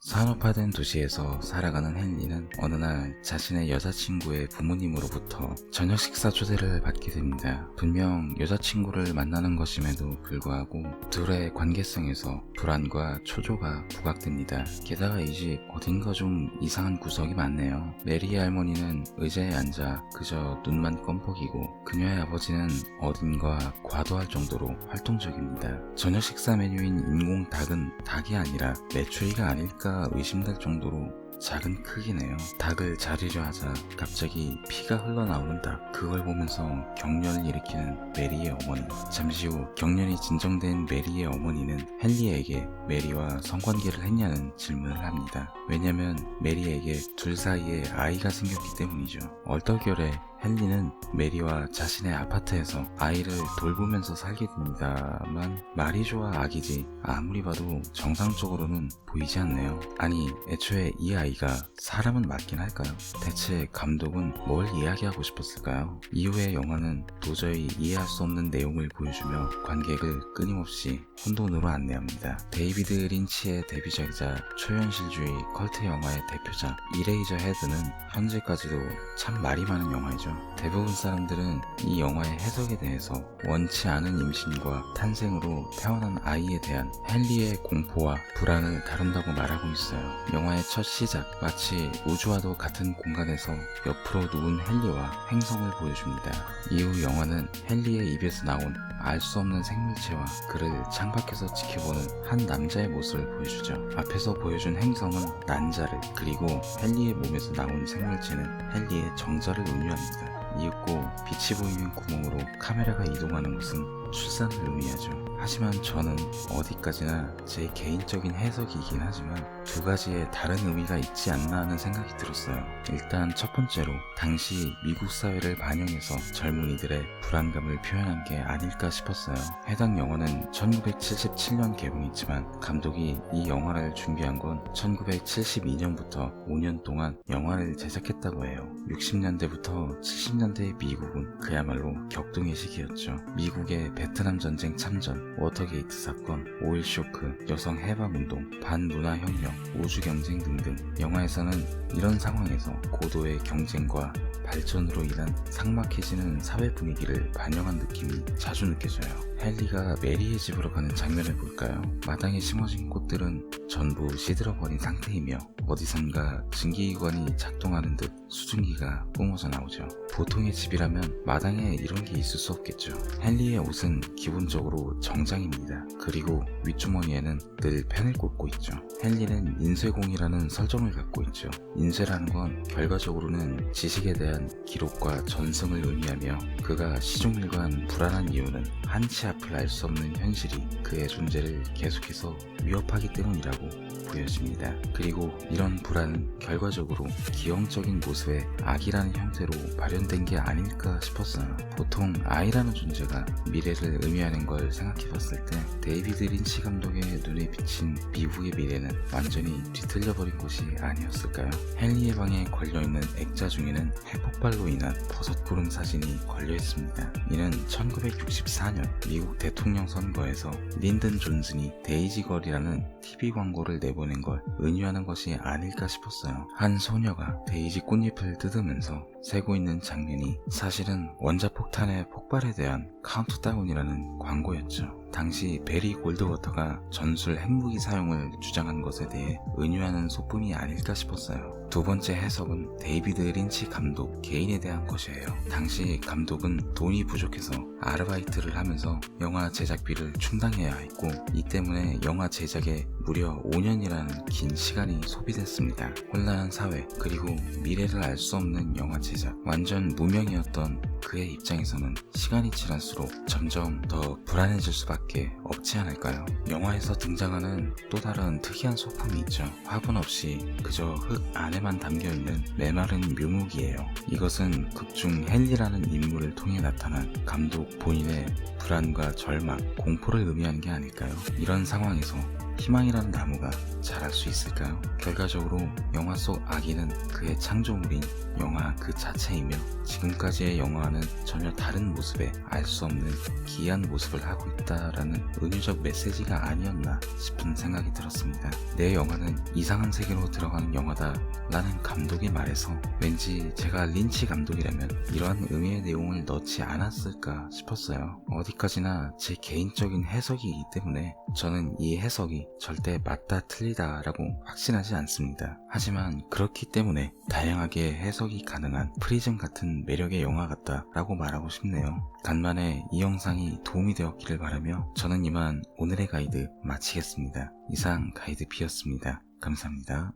산업화된 도시에서 살아가는 헨리는 어느 날 자신의 여자친구의 부모님으로부터 저녁 식사 초대를 받게 됩니다. 분명 여자친구를 만나는 것임에도 불구하고 둘의 관계성에서 불안과 초조가 부각됩니다. 게다가 이 집 어딘가 좀 이상한 구석이 많네요. 메리의 할머니는 의자에 앉아 그저 눈만 껌뻑이고 그녀의 아버지는 어딘가 과도할 정도로 활동적입니다. 저녁 식사 메뉴인 인공 닭은 닭이 아니라 메추리가 아닐까 의심될 정도로 작은 크기네요. 닭을 자르려 하자 갑자기 피가 흘러나오는 닭. 그걸 보면서 경련을 일으키는 메리의 어머니. 잠시 후 경련이 진정된 메리의 어머니는 헨리에게 메리와 성관계를 했냐는 질문을 합니다. 왜냐면 메리에게 둘 사이에 아이가 생겼기 때문이죠. 얼떨결에 헨리는 메리와 자신의 아파트에서 아이를 돌보면서 살게 됩니다만 말이 좋아 악이지 아무리 봐도 정상적으로는 보이지 않네요. 아니 애초에 이 아이가 사람은 맞긴 할까요? 대체 감독은 뭘 이야기하고 싶었을까요? 이후의 영화는 도저히 이해할 수 없는 내용을 보여주며 관객을 끊임없이 혼돈으로 안내합니다. 데이비드 린치의 데뷔작이자 초현실주의 컬트 영화의 대표작 이레이저 헤드는 현재까지도 참 말이 많은 영화이죠. 대부분 사람들은 이 영화의 해석에 대해서 원치 않은 임신과 탄생으로 태어난 아이에 대한 헨리의 공포와 불안을 다룬다고 말하고 있어요. 영화의 첫 시작, 마치 우주와도 같은 공간에서 옆으로 누운 헨리와 행성을 보여줍니다. 이후 영화는 헨리의 입에서 나온 알 수 없는 생물체와 그를 창밖에서 지켜보는 한 남자의 모습을 보여주죠. 앞에서 보여준 행성은 난자를, 그리고 헨리의 몸에서 나온 생물체는 헨리의 정자를 의미합니다. 이윽고 빛이 보이는 구멍으로 카메라가 이동하는 것은 출산을 의미하죠. 하지만 저는 어디까지나 제 개인적인 해석이긴 하지만 두 가지의 다른 의미가 있지 않나 하는 생각이 들었어요. 일단 첫 번째로 당시 미국 사회를 반영해서 젊은이들의 불안감을 표현한 게 아닐까 싶었어요. 해당 영화는 1977년 개봉했지만 감독이 이 영화를 준비한 건 1972년부터 5년 동안 영화를 제작했다고 해요. 60년대부터 70년대의 미국은 그야말로 격동의 시기였죠. 미국의 베트남 전쟁 참전, 워터게이트 사건, 오일 쇼크, 여성 해방운동, 반문화혁명, 우주경쟁 등등. 영화에서는 이런 상황에서 고도의 경쟁과 발전으로 인한 삭막해지는 사회 분위기를 반영한 느낌이 자주 느껴져요. 헨리가 메리의 집으로 가는 장면을 볼까요? 마당에 심어진 꽃들은 전부 시들어버린 상태이며 어디선가 증기기관이 작동하는 듯 수증기가 뿜어져 나오죠. 보통의 집이라면 마당에 이런 게 있을 수 없겠죠. 헨리의 옷은 기본적으로 정장입니다. 그리고 윗주머니에는 늘 펜을 꽂고 있죠. 헨리는 인쇄공이라는 설정을 갖고 있죠. 인쇄라는 건 결과적으로는 지식에 대한 기록과 전승을 의미하며 그가 시종일관 불안한 이유는 한치 앞을 알 수 없는 현실이 그의 존재를 계속해서 위협하기 때문이라고 보여집니다. 그리고 이런 불안은 결과적으로 기형적인 모습의 악이라는 형태로 발현된 게 아닐까 싶었어요. 보통 아이라는 존재가 미래를 의미하는 걸 생각해봤을 때 데이비드 린치 감독의 눈에 비친 미국의 미래는 완전히 뒤틀려버린 것이 아니었을까요? 헨리의 방에 걸려있는 액자 중에는 핵폭발로 인한 버섯구름 사진이 걸려있습니다. 이는 1964년 미국 대통령 선거에서 린든 존슨이 데이지 걸이라는 TV 광고를 내보낸 걸 은유하는 것이 아닐까 싶었어요. 한 소녀가 데이지 꽃잎을 뜯으면서 세고 있는 장면이 사실은 원자폭탄의 폭발에 대한 카운트다운이라는 광고였죠. 당시 베리 골드워터가 전술 핵무기 사용을 주장한 것에 대해 은유하는 소품이 아닐까 싶었어요. 두 번째 해석은 데이비드 린치 감독 개인에 대한 것이에요. 당시 감독은 돈이 부족해서 아르바이트를 하면서 영화 제작비를 충당해야 했고 이 때문에 영화 제작에 무려 5년이라는 긴 시간이 소비됐습니다. 혼란한 사회 그리고 미래를 알 수 없는 영화 제작, 완전 무명이었던 그의 입장에서는 시간이 지날수록 점점 더 불안해질 수밖에 없지 않을까요? 영화에서 등장하는 또 다른 특이한 소품이 있죠. 화분 없이 그저 흙 안에만 담겨있는 메마른 묘목이에요. 이것은 극중 헨리라는 인물을 통해 나타난 감독 본인의 불안과 절망, 공포를 의미하는 게 아닐까요? 이런 상황에서 희망이라는 나무가 자랄 수 있을까요? 결과적으로 영화 속 아기는 그의 창조물인 영화 그 자체이며 지금까지의 영화와는 전혀 다른 모습에 알 수 없는 기이한 모습을 하고 있다라는 은유적 메시지가 아니었나 싶은 생각이 들었습니다. 내 영화는 이상한 세계로 들어가는 영화다 라는 감독의 말에서 왠지 제가 린치 감독이라면 이러한 의미의 내용을 넣지 않았을까 싶었어요. 어디까지나 제 개인적인 해석이기 때문에 저는 이 해석이 절대 맞다 틀리다 라고 확신하지 않습니다. 하지만 그렇기 때문에 다양하게 해석이 가능한 프리즘 같은 매력의 영화 같다 라고 말하고 싶네요. 간만에 이 영상이 도움이 되었기를 바라며 저는 이만 오늘의 가이드 마치겠습니다. 이상 가이드 B였습니다. 감사합니다.